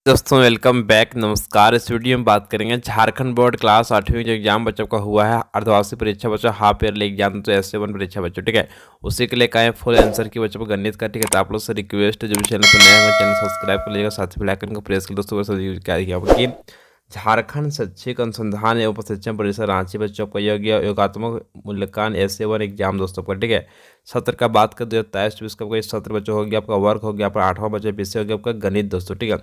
दोस्तों welcome back. नमस्कार। इस वीडियो में बात करेंगे झारखंड बोर्ड क्लास 8वीं जो एग्जाम बच्चों का हुआ है अर्धवार्षिक परीक्षा बच्चों हाफ ईयरली एग्जाम तो S1 परीक्षा बच्चों, ठीक है। उसी के लिए कहें फुल आंसर की बच्चों को गणित का, ठीक है। तो आप लोग से रिक्वेस्ट जो भी चैनल पर नया है चैनल सब्सक्राइब कर लीजिएगा, साथ ही बेल आइकन को प्रेस कर दोस्तों क्या कि झारखंड शैक्षिक अनुसंधान एवं प्रशिक्षण परिषद रांची बच्चों का योगात्मक मूल्यांकन S1 एग्जाम दोस्तों का, ठीक है। सत्र का बात कर 2023-24 का कोई सत्र बच्चों हो गया आपका वर्क हो गया आपका 8वां बच्चा विषय हो गया आपका गणित दोस्तों, ठीक है।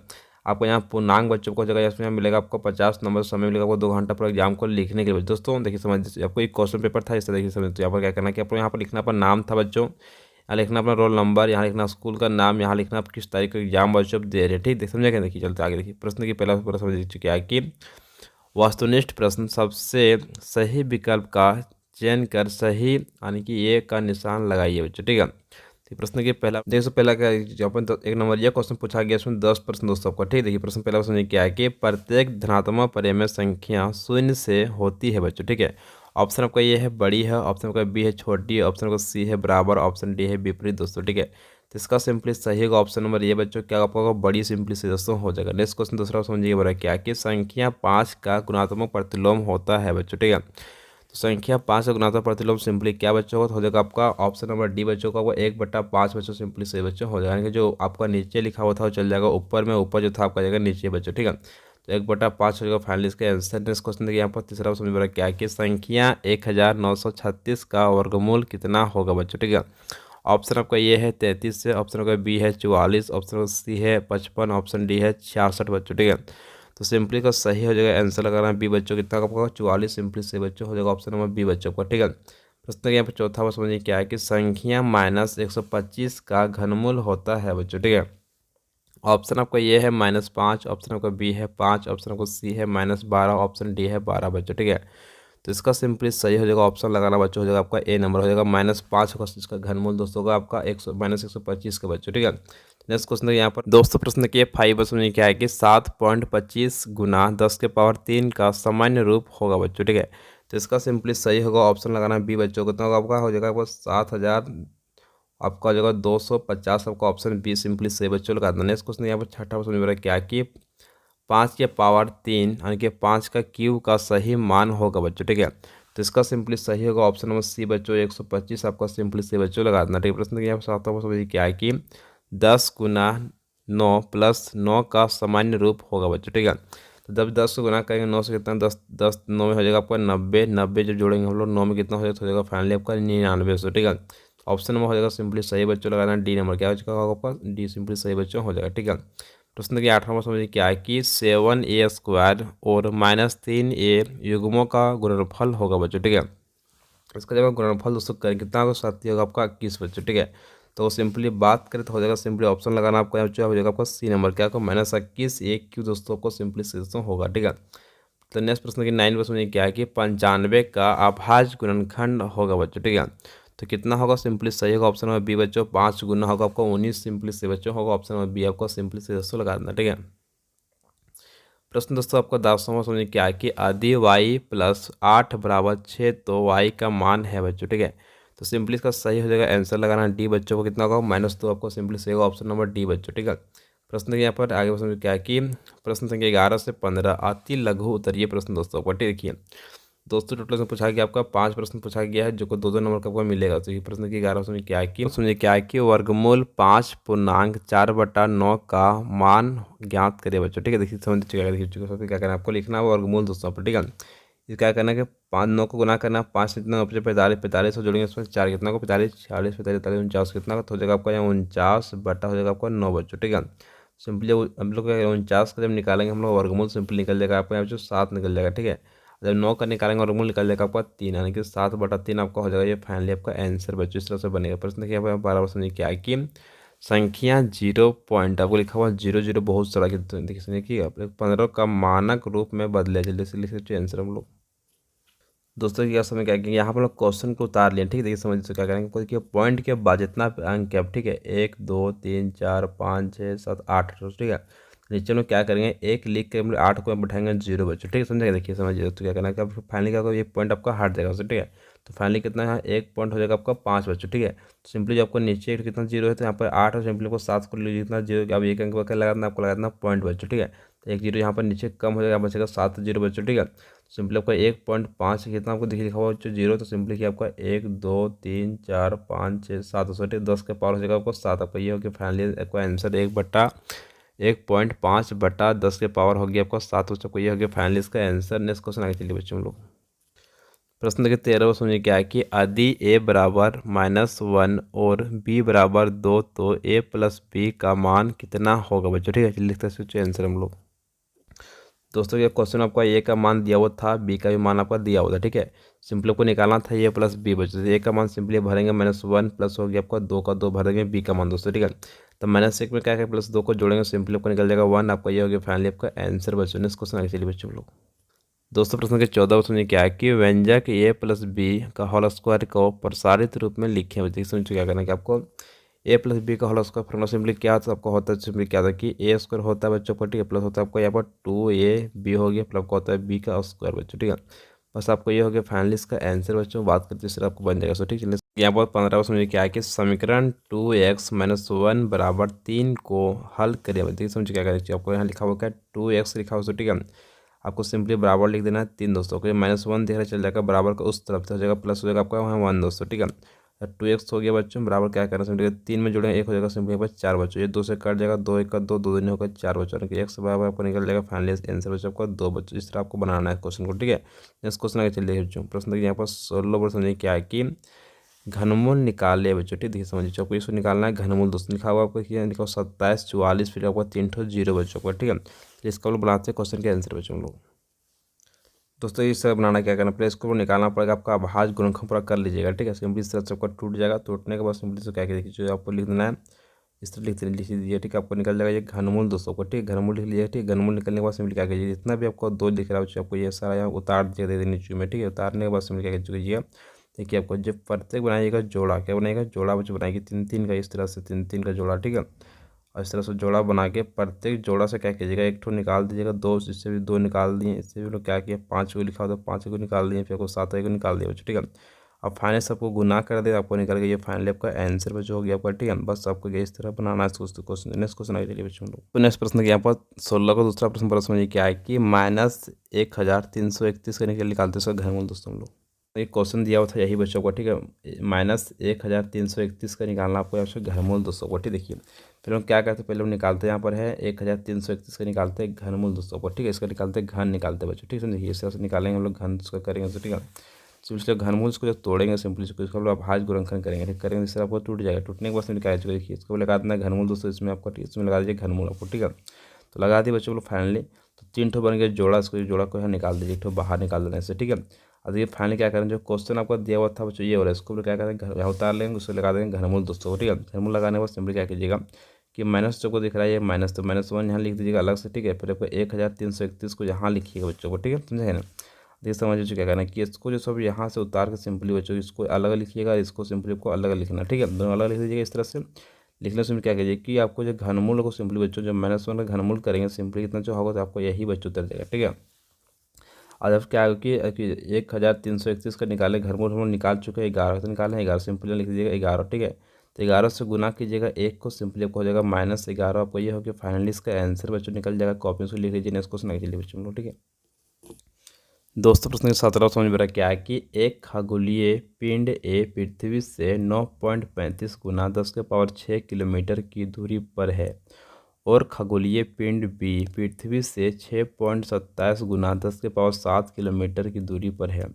आपको यहाँ पूर्णांक बच्चों को जगह इसमें मिलेगा आपको 50 नंबर, समय मिलेगा आपको 2 घंटा पर एग्जाम को लिखने के लिए। दोस्तों देखिए समझ, आपको एक क्वेश्चन पेपर था इस तरह देखिए समझ। तो यहाँ पर क्या करना कि आपको यहाँ पर लिखना अपना नाम था बच्चों, यहाँ लिखना अपना रोल नंबर, यहाँ लिखना स्कूल का नाम, यहाँ लिखना आप किस तारीख को एग्जाम बच्चों दे रहे, ठीक है। समझे क्या, देखिए चलते आगे देखिए प्रश्न की पहला पूरा समझ चुके हैं कि वस्तुनिष्ठ प्रश्न सबसे सही विकल्प का चयन कर सही यानी कि ए का निशान लगाइए बच्चों, ठीक है। तो प्रश्न के पहला देखिए, सो पहला क्या अपन एक नंबर यह क्वेश्चन पूछा गया, इसमें 10 प्रश्न दोस्तों आपका, ठीक है। देखिए प्रश्न पहला प्रश्न क्या है कि प्रत्येक धनात्मक परिमेय संख्या शून्य से होती है बच्चों, ठीक है। ऑप्शन आपका ये है बड़ी है, ऑप्शन आपका बी है छोटी है, ऑप्शन आपका सी है बराबर, ऑप्शन डी है विपरीत दोस्तों, ठीक है। तो इसका सिंपली सही होगा ऑप्शन नंबर ये बच्चों, क्या आपका होगा बड़ी, सिंपली से दोस्तों हो जाएगा। नेक्स्ट क्वेश्चन दूसरा समझिए बड़ा क्या कि संख्या 5 का गुणात्मक प्रतिलोम होता है बच्चों, ठीक है। तो संख्या 5 का गुणात्मक प्रतिलोम सिंपली क्या बच्चों होगा, हो जाएगा आपका ऑप्शन नंबर डी बच्चों का, वो 1/5 बच्चों सिंपली सही बच्चों हो जाएगा। यानी कि जो आपका नीचे लिखा हुआ था वो चल जाएगा ऊपर में, ऊपर जो था आपका जाएगा नीचे बच्चों, ठीक है। तो 1/5 हो जाएगा फाइनली इसका आंसर। नेक्स्ट क्वेश्चन देखिए यहाँ पर तीसरा समझ में क्या कि संख्या 1936 का वर्गमूल कितना होगा बच्चों, ठीक है। ऑप्शन आपका ये है 33 से, ऑप्शन आपका बी है 44, ऑप्शन सी है 55, ऑप्शन डी है 66 बच्चों, ठीक है। तो सिंपली का सही हो जाएगा आंसर लगाना बी बच्चों, कितना आपका 44 सिंपली से बच्चों हो जाएगा ऑप्शन नंबर बी बच्चों का, ठीक है। प्रश्न यहाँ पर चौथा बार समझिए क्या है कि संख्या -125 का घनमूल होता है बच्चों, ठीक है। ऑप्शन आपका ये है -5, ऑप्शन आपका बी है 5, ऑप्शन आपका सी है -12, ऑप्शन डी है 12 बच्चों, ठीक है। तो इसका सिंपली सही हो जाएगा ऑप्शन लगाना बच्चों, हो जाएगा आपका ए नंबर, हो जाएगा -5 होगा इसका घनमूल दोस्तों का आपका 125 का बच्चों, ठीक है। नेक्स्ट क्वेश्चन यहाँ पर दोस्तों प्रश्न के 5 में क्या है कि 7.25 गुना 10 के पावर 3 का सामान्य रूप होगा बच्चों, ठीक है। तो इसका सिंपली सही होगा ऑप्शन लगाना बी बच्चों, कितना होगा आपका हो जाएगा आपको 7000 आपका हो जाएगा 250 आपका ऑप्शन बी सिंपली सही बच्चों लगा देना। नेक्स्ट क्वेश्चन यहाँ पर छठा क्वेश्चन में क्या कि 5 के पावर 3 यानी कि 5 का क्यूब का सही मान होगा बच्चों, ठीक है। तो इसका सिंपली सही होगा ऑप्शन नंबर सी बच्चों 125 आपका सिंपली सी बच्चों लगा देना, ठीक है। प्रश्न यहाँ पर सातवां समझिए क्या है कि 10 गुना 9 प्लस 9 का सामान्य रूप होगा बच्चों, ठीक है। तो जब 10 से गुना करेंगे 9 से कितना 10 10 9 में हो जाएगा आपका 90, 90 जब जोड़ेंगे हम लोग 9 में कितना हो जाएगा, तो हो जाएगा फाइनली आपका 99 सौ, ठीक है। ऑप्शन नंबर हो जाएगा सिंपली सही बच्चों लगाना डी नंबर, क्या हो जाएगा आपका डी सिंपली सही बच्चों हो जाएगा, ठीक है। प्रश्न के 8वां समझिए क्या है कि 7a² और -3a युग्मों का गुणनफल होगा बच्चों, ठीक है। इसका जब गुणनफल दोस्तों करें कितना होगा, 7 होगा आपका 21 बच्चों, ठीक है। तो सिंपली बात करें तो हो जाएगा सिंपली ऑप्शन लगाना आपका यहाँ हो जाएगा आपका सी नंबर, क्या होगा -21 a क्यू दोस्तों को सिंपली दोस्तों होगा, ठीक है। तो नेक्स्ट प्रश्न की 9 समझिए क्या है कि 95 का अभाज्य गुणनखंड होगा बच्चों, ठीक है। तो कितना होगा सिंपली सही होगा ऑप्शन नंबर बी बच्चों 5 गुना होगा आपको 19 सिंपली से बच्चों होगा ऑप्शन नंबर बी आपको सिंपली से दोस्तों लगा देना, ठीक है। प्रश्न दोस्तों आपका 10वां समझिए क्या है कि यदि y + 8 = 6 तो y का मान है बच्चों, ठीक है। तो सिंपली इसका सही हो जाएगा आंसर लगाना डी बच्चों को, कितना होगा -2 आपको सिंपली सही होगा ऑप्शन नंबर डी बच्चों, ठीक है। प्रश्न के यहाँ पर आगे समझिए क्या है कि प्रश्न संख्या 11 से 15 अति लघु उत्तरीय प्रश्न दोस्तों आपको, ठीक देखिए दोस्तों टोटल से पूछा गया आपका 5 प्रश्न पूछा गया है जो को 2-2 नंबर का आपको मिलेगा। तो ये प्रश्न की 11 समझिए क्या है कि वर्गमूल 5.4/9 का मान ज्ञात करिए बच्चों, ठीक है। देखिए समझ चुका देखिए सबसे क्या करना है आपको लिखना है वर्गमूल दोस्तों पर, ठीक है। ये क्या करना है कि 5 9 को गुना करना 5 से कितना 45 45 से जोड़ेंगे इसमें 4 कितना को 45 46 45 45 49 कितना तो हो जाएगा आपका यहाँ 49 बटा हो जाएगा आपका 9 बच्चों, ठीक है। सिंपली हम लोग 49 का जब निकालेंगे हम लोग वर्गमूल सिंपली निकल जाएगा आपका यहाँ जो 7 निकल जाएगा, ठीक है। जब 9 का निकालेंगे वर्गमूल निकल जाएगा आपका 3 यानी कि 7/3 आपका हो जाएगा ये फाइनली आपका आंसर बच्चों इस तरह से बनेगा। प्रश्न देखिए 12 क्या है कि संख्या 0 पॉइंट आपको लिखा हुआ 0 बहुत सारा देखिए सुनिए कि 15 का मानक रूप में बदले जल्दी से लिख सकते आंसर हम लोग दोस्तों क्या समय क्या करेंगे यहाँ पर लोग क्वेश्चन को उतार लिए, ठीक है। देखिए समझ क्या करेंगे कोई देखिए पॉइंट के बाद जितना अंक है ठीक है 1 2 3 4 5 6 7 8 ठीक है। नीचे में क्या करेंगे 1 लिख के 8 को बैठाएंगे 0 बच्चों, ठीक है। समझेगा देखिए समझिए तो क्या करना है फाइनली क्या होगा ये पॉइंट आपका हट जाएगा, ठीक है। तो फाइनली कितना है, 1 पॉइंट हो जाएगा आपका 5 बच्चों, ठीक है। तो सिंपली जो आपको नीचे कितना जीरो है तो यहाँ पर 8 और सिंपली आपको 7 को लीजिए, कितना जीरो, अब एक अंक पर क्या लगाना, आपको लगाना पॉइंट बच्चों, ठीक है। तो एक जीरो यहाँ पर नीचे कम हो जाएगा, बचेगा 7 जीरो बच्चों, ठीक है। तो सिंपली आपका 1.5 कितना आपको देखिए लिखा हुआ जो जीरो, तो सिंपली कि आपका 1 2 3 4 5 6 7 सॉरी 10 के पावर हो जाएगा आपको 7, आपका ये हो गया फाइनली आपका आंसर 1.5/10 के पावर हो गया आपका 7 बच्चों को, ये हो गया फाइनली इसका आंसर। नेक्स्ट क्वेश्चन आगे चलिए बच्चों हम लोग। प्रश्न देखिए 13 समझिए क्या है कि यदि a बराबर -1 और b बराबर 2 तो a प्लस b का मान कितना होगा बच्चों, ठीक है। चलिए लिखते हैं आंसर हम लोग। दोस्तों ये क्वेश्चन आपका ए का मान दिया हुआ था, बी का भी मान आपका दिया हुआ था, ठीक है। सिंपली आपको निकालना था ए प्लस बी बच्चों। ए का मान सिंपली भरेंगे -1 प्लस हो गया आपका 2 का 2 भर देंगे बी का मान दोस्तों, ठीक है। तो -1 में क्या है प्लस 2 को जोड़ेंगे, सिंपली आपको निकल जाएगा 1, आपका ये हो गया फाइनली आपका आंसर बच्चों। नेक्स्ट क्वेश्चन आगे चलिए बच्चों हम लोग। दोस्तों प्रश्न के 14 समझिए क्या है कि व्यंजक a प्लस बी का होल स्क्वायर को प्रसारित रूप में लिखें बच्चे। समझिए क्या करना है कि आपको a प्लस बी का होल स्क्वायर फॉर्मूला सिंपली क्या होता है, आपको होता है सिंपली क्या था कि a स्क्वायर होता है बच्चों पर, ठीक है, प्लस होता है आपको यहाँ पर 2ab हो गया, प्लस होता है b का स्क्वायर बच्चों, ठीक है। बस आपको ये हो गया फाइनली इसका आंसर बच्चों। बात करते हैं आपको बन जाएगा सो, ठीक है। यहाँ पर 15 समझिए क्या है कि समीकरण 2x - 1 बराबर 3 को हल करिए बच्चे। समझिए क्या करें, आपको यहाँ लिखा हुआ क्या 2x लिखा हुआ, ठीक है। आपको सिंपली बराबर लिख देना है 3 दोस्तों को, -1 देख रहा चल जाएगा बराबर का उस तरफ से हो जाएगा, प्लस हो जाएगा आपका वहाँ 1 दोस्तों, ठीक है। 2x हो गया बच्चों बराबर क्या करना सिंपली 3 में जोड़ेंगे 1 हो जाएगा, सिंपली यहाँ पर 4 बच्चों, ये 2 से कट जाएगा, 2 1 का 2 2 दिन होगा 4 बच्चों, x बराबर आपको निकल जाएगा फाइनली आंसर बच्चों आपका 2 बच्चों। इस तरह आपको बनाना है क्वेश्चन को, ठीक है। नेक्स्ट क्वेश्चन आगे चलिए बच्चों। प्रश्न देखिए यहाँ पर 16 पर समझिए क्या है कि घनमूल निकाले बच्चों, ठीक देखिए समझिए आपको इसको निकालना है घनमूल दोस्तों। लिखा हुआ आपको लिखा 27 44 फिर आपको 3 ठो जीरो बच्चों को, ठीक है। तो इसका लोग बनाते हैं क्वेश्चन के आंसर बच्चों हम लोग। दोस्तों इस तरह बनाना क्या करना, पहले इसको निकालना पड़ेगा, आपका अभाज्य गुणनखंड पूरा कर लीजिएगा, ठीक है। सिंपली इस तरह से आपका टूट जाएगा, टूटने के बाद सिंपली से क्या देखिए जो आपको लिख देना है इस तरह लिख दीजिए, ठीक है। आपको निकल जाएगा ये घनमूल दोस्तों को, ठीक है। घनमूल लिख लीजिए, ठीक है। घनमूल निकलने के बाद सिंपली क्या कीजिए जितना भी आपको 2 दिख रहा है आपको ये सारा यहाँ उतार दीजिएगा दे नीचे में, ठीक है। उतारने के बाद सिंपली क्या कीजिएगा देखिए आपको जब प्रत्येक बनाइएगा जोड़ा, क्या बनाएगा जोड़ा बच्चे बनाएगी 3 3 का, इस तरह से 3 3 का जोड़ा, ठीक है। और इस तरह से जोड़ा बना के प्रत्येक जोड़ा से क्या कीजिएगा एक ठो निकाल दीजिएगा, 2 इससे भी 2 निकाल दिए, इससे भी लोग क्या किया 5 को लिखा होता है 5 को निकाल दिए, फिर आपको 7 को निकाल दिया बच्चों, ठीक है। अब फाइनल सबको गुना कर दे आपको निकल गया ये फाइनली आपका आंसर बच्चों हो गया आपका, ठीक है। बस आपको इस तरह बनाना है क्वेश्चन। नेक्स्ट क्वेश्चन आगे चलिए बच्चों लोग। तो नेक्स्ट प्रश्न यहाँ पर 16 का दूसरा प्रश्न पर समझिए क्या है कि -1331 का निकालते हैं घनमूल दोस्तों हम लोग। एक क्वेश्चन दिया हुआ था यही बच्चों को, ठीक है। -1331 का निकालना आपको यहाँ से घनमूल दोस्तों को, ठीक देखिए। फिर हम क्या करते हैं पहले हम निकालते हैं यहाँ पर है 1331 का निकालते हैं घनमूल दोस्तों को, ठीक है। इसका निकालते हैं घन निकालते हैं बच्चों, ठीक है। देखिए इस तरह से निकालेंगे हम लोग घन इसका करेंगे तो, ठीक है। सिंपली घनमूल इसको जब तोड़ेंगे सिंपली इसको हम लोग अभाज्य गुणनखंड करेंगे, ठीक करेंगे इस तरह आपको टूट जाएगा, टूटने के बाद निकाल चुके देखिए इसको लगा देना घनमूल दोस्तों इसमें आपको, इसमें लगा दीजिए घनमूल आपको, ठीक है। तो लगा दिए बच्चों लोग फाइनली, तो 3 ठो बन गया जोड़ा, इसको जोड़ा को यहाँ निकाल दीजिए, एक ठो बाहर निकाल देना इससे, ठीक है। अब ये फाइनली क्या करें जो क्वेश्चन आपको दिया हुआ था बच्चों ये हो रहा है, इसको क्या करें यहाँ उतार लेंगे, उसको लगा देंगे घनमूल दोस्तों को, ठीक है। घनमूल लगाने के बाद सिंपली क्या कीजिएगा कि माइनस जो को दिख रहा है ये माइनस, तो -1 यहाँ लिख दीजिएगा अलग से, ठीक है। फिर आपको 1331 को यहाँ लिखिएगा बच्चों को, ठीक है, समझे ना। देखिए समझ क्या करना है कि इसको जो सब यहाँ से उतार के सिंपली बच्चों इसको अलग लिखिएगा, इसको सिंपली आपको अलग लिखना, ठीक है। दोनों अलग लिख दीजिएगा इस तरह से। लिखने से क्या कीजिए कि आपको जो घनमूल को सिंपली बच्चों जब -1 का घनमूल करेंगे सिंपली कितना जो होगा तो आपको यही बच्चों उतर जाएगा, ठीक है। और अब क्या होगा कि 1331 का निकाले घनमूल हम लोग निकाल चुके हैं 11, तो निकालें 11 सिंपली लिख दीजिएगा 11, ठीक है। तो 11 से गुना कीजिएगा 1 को, सिंपली आपको हो जाएगा -11, आपको ये हो कि फाइनली इसका आंसर बच्चों निकल जाएगा। कॉपी से लिख लीजिए नेक्स्ट क्वेश्चन आगे चलिए बच्चों लोग, ठीक है। दोस्तों प्रश्न 17 समझ में रहा क्या है कि एक खगोलीय पिंड ए पृथ्वी से 9.35 गुना 10⁶ किलोमीटर की दूरी पर है और खगोलीय पिंड बी पृथ्वी से 6.27 गुना 10⁷ किलोमीटर की दूरी पर है।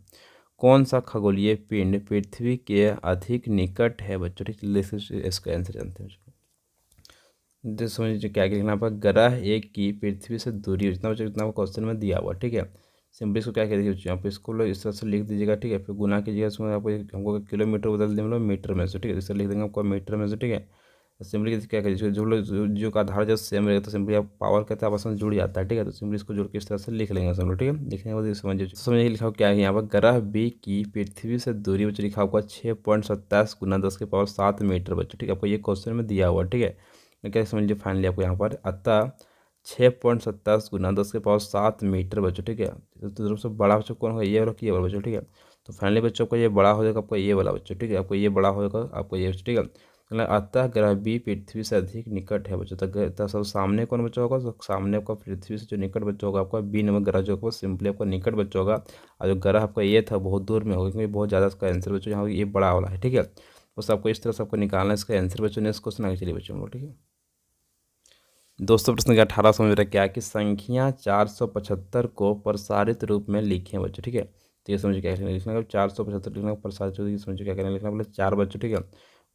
कौन सा खगोलीय पिंड पृथ्वी के अधिक निकट है बच्चों, ठीक इसका आंसर जानते हैं। समझिए क्या लिखना पर ग्रह एक की पृथ्वी से दूरी जितना बच्चों जितना क्वेश्चन में दिया हुआ, ठीक है। सिंपली इसको क्या करिए यहाँ पे इसको लोग इस तरह से लिख दीजिएगा, ठीक है। फिर गुना कीजिएगा इसमें आपको हमको किलोमीटर बदल देंगे लोग मीटर में से, ठीक है। इसे लिख देंगे आपको मीटर में से, ठीक है। सिंपली क्या करिए जो लोग जो का आधार जब सेम रहेगा तो सिंपली आप पावर कहते हैं आपस में जुड़ जाता है, ठीक है। तो सिंपली इसको जुड़ के इस तरह से लिख लेंगे सब लोग, ठीक है। लिखने के बाद समझिए लिखा हुआ क्या है यहाँ पर ग्रह बी की पृथ्वी से दूरी बच्चों लिखा हुआ 6.27 गुना 10⁷ मीटर बच्चों, ठीक है। आपको ये क्वेश्चन में दिया हुआ, ठीक है। क्या समझिए फाइनली आपको यहाँ पर अतः 6.27 गुना 10 की पावर 7 मीटर बच्चों, ठीक है। तो सबसे बड़ा बच्चों कौन होगा, ये वाला कि ये वाला बच्चों, ठीक है। तो फाइनली बच्चों को ये बड़ा हो जाएगा आपका ये वाला बच्चों, ठीक है। आपको ये बड़ा होगा आपको ये, ठीक है। मतलब अतः ग्रह बी पृथ्वी से अधिक निकट है बच्चों। तो सब सामने कौन बच्चा होगा, तो सामने आपका पृथ्वी से जो निकट बच्चा होगा आपका बी नंबर ग्रह जो होगा सिंपली आपका निकट बच्चा होगा। और जो ग्रह आपका ये था बहुत दूर में होगा, क्योंकि बहुत ज़्यादा इसका आंसर बच्चों यहाँ ये बड़ा वाला है, ठीक है। बस आपको इस तरह से आपको निकालना है इसका आंसर बच्चों। नेक्स्ट क्वेश्चन आगे चलिए बच्चों हम लोग, ठीक है। दोस्तों प्रश्न का 18 समझ रहा क्या है कि संख्या 475 को प्रसारित रूप में लिखें बच्चों, ठीक है। तो ये समझिए क्या लिखना है, 475 लिखना प्रसारित रूप, समझिए क्या करना लिखना बोले 4 बच्चों, ठीक है।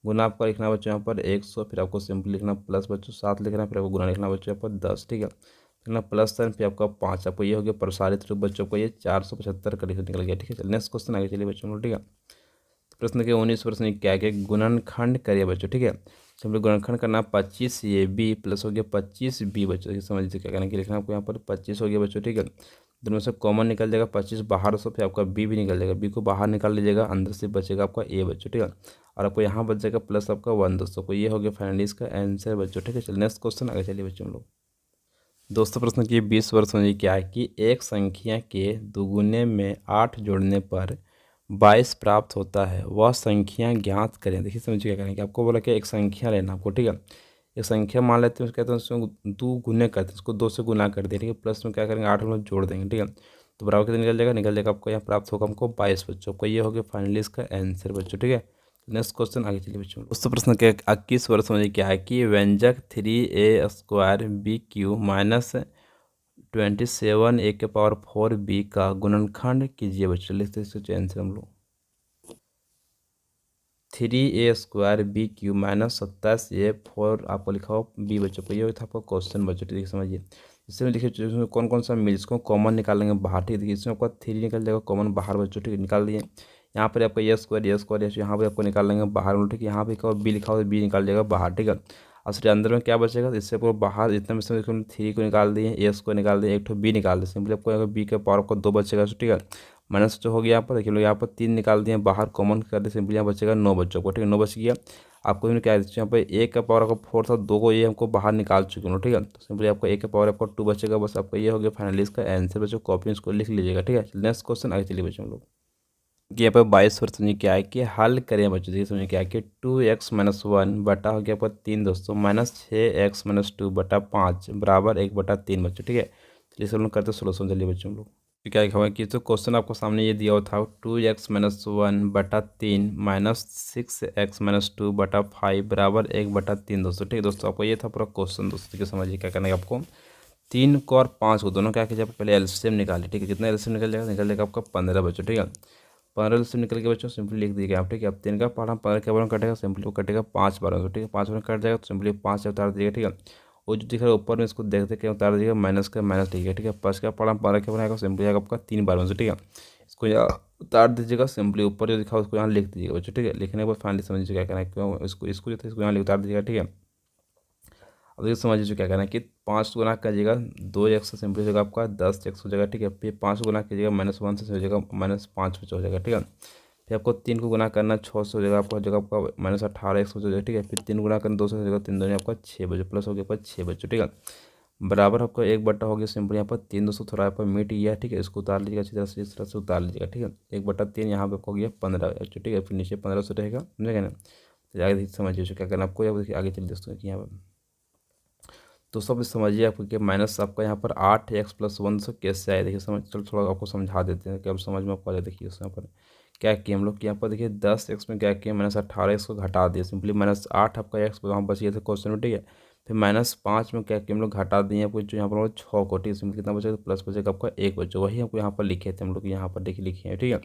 गुना आपका लिखना बच्चों यहाँ पर 100, फिर आपको सिंपल लिखना प्लस बच्चों 7 लिखना, फिर आपको गुना लिखना बच्चों यहाँ पर 10, ठीक है। लिखना प्लस साइन फिर आपका 5, आपको ये हो गया प्रसारित रूप बच्चों को ये 475 का निकल गया, ठीक है। चलिए नेक्स्ट क्वेश्चन आगे चलिए बच्चों लोग, ठीक है। प्रश्न के 19 प्रश्न क्या है कि गुणनखंड करिए बच्चों, ठीक है। सिंपली गुणनखंड करना 25ab प्लस हो गया 25b बच्चों। ये समझ लीजिए क्या करना कि लिखना आपको यहाँ पर 25 हो गया बच्चों, ठीक है। दोनों से कॉमन निकल जाएगा 25 बाहर से, फिर आपका b भी निकल जाएगा, b को बाहर निकाल लीजिएगा, अंदर से बचेगा आपका a बच्चों, ठीक है। और आपको यहाँ बच जाएगा प्लस आपका 1 दोस्तों को, ये हो गया फाइनली इसका आंसर बच्चों, ठीक है। चलिए नेक्स्ट क्वेश्चन आगे चलिए बच्चों हम लोग। दोस्तों प्रश्न की 20 वर्ष समझिए क्या है कि एक संख्या के दुगुने में 8 जोड़ने पर 22 प्राप्त होता है, वह संख्या ज्ञात करें। देखिए समझिए क्या करेंगे, आपको बोला कि एक संख्या लेना आपको, ठीक है। एक संख्या मान लेते हैं, कहते हैं उसमें 2 गुने करते हैं, उसको 2 से गुना कर दिया, ठीक है। प्लस में क्या करेंगे 8 में जोड़ देंगे, ठीक है। तो बराबर कितना निकल जाएगा आपको यहाँ प्राप्त होगा हमको 22 बच्चों को, ये हो गया फाइनली इसका आंसर बच्चों, ठीक है। नेक्स्ट क्वेश्चन आगे चलिए बच्चों। दोस्तों प्रश्न के 21 वर्ष समझिए क्या है कि व्यंजक 3a² BQ माइनस 27 a⁴ का गुणनखंड कीजिए बच्चों। लिखते इसका आंसर हम लोग 3a² BQ माइनस 27a⁴ आपको लिखा हो b बच्चों को, ये था आपका क्वेश्चन बच्चों, ठीक है। समझिए इसमें देखिए इसमें कौन कौन सा मिल, इसको कॉमन निकालेंगे बाहर, ठीक है। देखिए इसमें आपका 3 निकल जाएगा कॉमन बाहर बच्चों, ठीक है, निकाल दिए। यहाँ पर आपका a² यहाँ पर आपको निकाल लेंगे बाहर, ठीक है। यहाँ पे बी लिखा हो बी निकाल जाएगा बाहर, ठीक है। और उसके अंदर में क्या बचेगा, इससे आपको बाहर इतना में से 3 को निकाल दिए, a² निकाल दिए, एक तो बी निकाल दिए, सिंपली आपको बी के पावर को 2 बचेगा, ठीक है। माइनस जो हो गया यहाँ पर देखिए लोग यहाँ पर 3 निकाल दिए बाहर, कॉमन कर दिए, सिंपली यहाँ बचेगा 9 बच्चों को, ठीक है। 9 बच गया। आपको क्या है यहाँ पर एक का पावर आपका 4 था, 2 को ये हमको बाहर निकाल चुके हो, ठीक है। तो सिंपली आपको एक का पावर आपका 2 बचेगा, बस आपका ये हो गया फाइनली इसका आंसर बच्चों। कॉपी इसको लिख लीजिएगा, ठीक है। नेक्स्ट क्वेश्चन आगे चलिए बच्चों लोग कि यहाँ पर 22 वर्ष समझिए क्या है कि हल करें बच्चों। देखिए समझिए क्या है कि 2x-1 बटा हो गया पर 3 दोस्तों माइनस 6x-2 बटा 5 बराबर 1/3 बच्चों, ठीक है। चलिए सब लोग करते सोल्यूशन चलिए बच्चों लोग। तो क्या लिखा हुआ है कि तो क्वेश्चन आपको सामने ये दिया हुआ था 2x-1 बटा 3 माइनस 6x-2 बटा 5 बराबर 1/3 दोस्तों, ठीक है। दोस्तों आपको ये था पूरा क्वेश्चन दोस्तों, ठीक है। समझिए क्या करना है आपको 3 को और 5 को दोनों क्या कीजिए, आप पहले एलसीएम निकालिए, ठीक है। कितना एलसीएम निकल जाएगा आपका 15 बच्चों, ठीक है। 15 से निकल के बच्चों सिंपली लिख दीजिएगा आप, ठीक है। अब 3 का पढ़ा 15 के बार कटेगा, सिंपली वो कटेगा 5 बार, ठीक है। 5 बार कट जाएगा तो सिंपली 5 से उतार दीजिएगा, ठीक है। वो जो दिख रहा है ऊपर में इसको देखते क्या उतार दीजिएगा, माइनस का माइनस, ठीक है, ठीक है। 5 का पढ़ा 15 के बनाएगा सिंपली आएगा आपका 3 बार में, ठीक है। इसको यहाँ उतार दीजिएगा, सिंपली ऊपर जो दिखा उसको यहाँ लिख दीजिएगा बच्चों, ठीक है। लिखने के बाद फाइनली समझिए क्या करना है, क्यों इसको इसको जो था इसको यहाँ उतार दीजिएगा, ठीक है। अब देखिए समझिए क्या करना है कि 5 गुना कीजिएगा 2x से सिंपली हो जाएगा आपका 10x हो जाएगा, ठीक है। फिर 5 गुना कीजिएगा -1 से हो जाएगा -5 हो जाएगा, ठीक है। फिर आपको 3 को गुना करना 6 से हो जाएगा आपका -18x हो जाएगा, ठीक है। फिर 3 गुना करना 2 से हो जाएगा, 3 2 आपका 6 बजे प्लस हो गया आपका 6 बच्चों, ठीक है। बराबर आपका 1 हो गया सिंपल यहाँ पर 3 दोस्तों थोड़ा यहाँ पर मिट गया, ठीक है। इसको उतार लीजिएगा अच्छी तरह से, इस तरह से उतार लीजिएगा, ठीक है। 1/3 यहाँ पे आपको हो गया 15 बच्चों, ठीक है। फिर नीचे 15 से रहेगा, समझेगा ना। तो आगे समझिए क्या करना आपको, देखिए आगे चलिए दोस्तों कि यहाँ पर तो सब समझिए आपको कि माइनस आपका यहाँ पर 8x+1 से कैसे आए, देखिए समझ चलो थोड़ा आपको समझा देते हैं कि अब समझ में आपको आ जाए। देखिए यहाँ पर क्या किया हम लोग कि यहाँ पर देखिए 10x में क्या किया -18x को घटा दिया, सिंपली -8 आपका x वहाँ बच गया था क्वेश्चन में, ठीक है। फिर -5 में क्या किया हम लोग घटा दिए आपको जो यहाँ पर 6 को, ठीक है। सिंपली कितना बचेगा प्लस बचेगा आपका 1 बच्चों, वही आपको यहाँ पर लिखे थे हम लोग यहाँ पर देखिए लिखे हैं, ठीक है।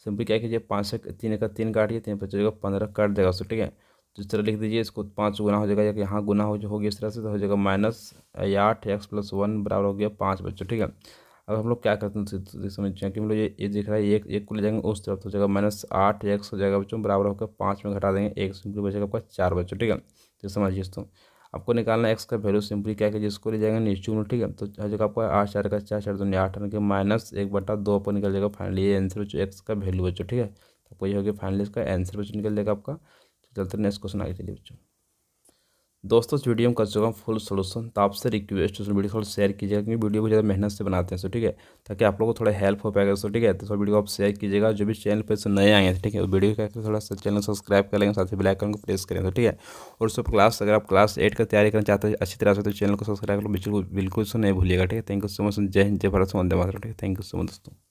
सिंपली क्या कीजिए 5 से 3 का 3 काटिए, 3 बचेगा 15 काट देगा उसको, ठीक है। तो इस तरह लिख दीजिए, इसको 5 गुना हो जाएगा या यहाँ गुना हो गया इस तरह से, तो हो जाएगा -8x+1 बराबर हो गया 5 बच्चों, ठीक है। अब हम लोग क्या करते हैं समझते हैं कि हम लोग ये दिख रहा है एक को ले जाएंगे उस तरफ, तो हो जाएगा -8x हो जाएगा बच्चों बराबर होकर 5 में घटा देंगे 1, सिंपली बचेगा आपका 4 बच्चों, ठीक है। तो समझिए दोस्तों आपको निकालना x का वैल्यू, सिंपली क्या कीजिए इसको ले जाएंगे नीचे में, ठीक है। तो हो जाएगा आपका 8 4 का 4 4 दूनी 8 के -1/2 पर निकल जाएगा फाइनली ये आंसर बच्चों x का वैल्यू बच्चों, ठीक है। तो ये हो गया फाइनली इसका आंसर बच्चों निकल जाएगा आपका। चलते नेक्स्ट क्वेश्चन आगे चलिए बच्चों। दोस्तों इस वीडियो में कर चुका हूँ फुल सोल्यूशन। तो आपसे रिक्वेस्ट है वीडियो थोड़ा शेयर कीजिएगा, क्योंकि वीडियो को ज़्यादा मेहनत से बनाते हैं। सो ठीक है, ताकि आप लोगों को थोड़ा हेल्प हो पाएगा। सो ठीक है, तो थोड़ा वीडियो को आप शेयर कीजिएगा। जो भी चैनल पे से नए आए हैं ठीक है, वो वीडियो क्या थोड़ा सा चैनल सब्सक्राइब कर लेंगे, साथ ही बेल आइकन को प्रेस करें। तो ठीक है, और सब क्लास अगर आप क्लास 8 का तैयारी करना चाहते हैं अच्छी तरह से, तो चैनल को सब्सक्राइब कर लो, बिल्कुल बिल्कुल से नहीं भूलिएगा। ठीक है, थैंक यू सो मच। जय हिंद, जय भारत, वंदे मातरम। ठीक है, थैंक यू सो मच दोस्तों।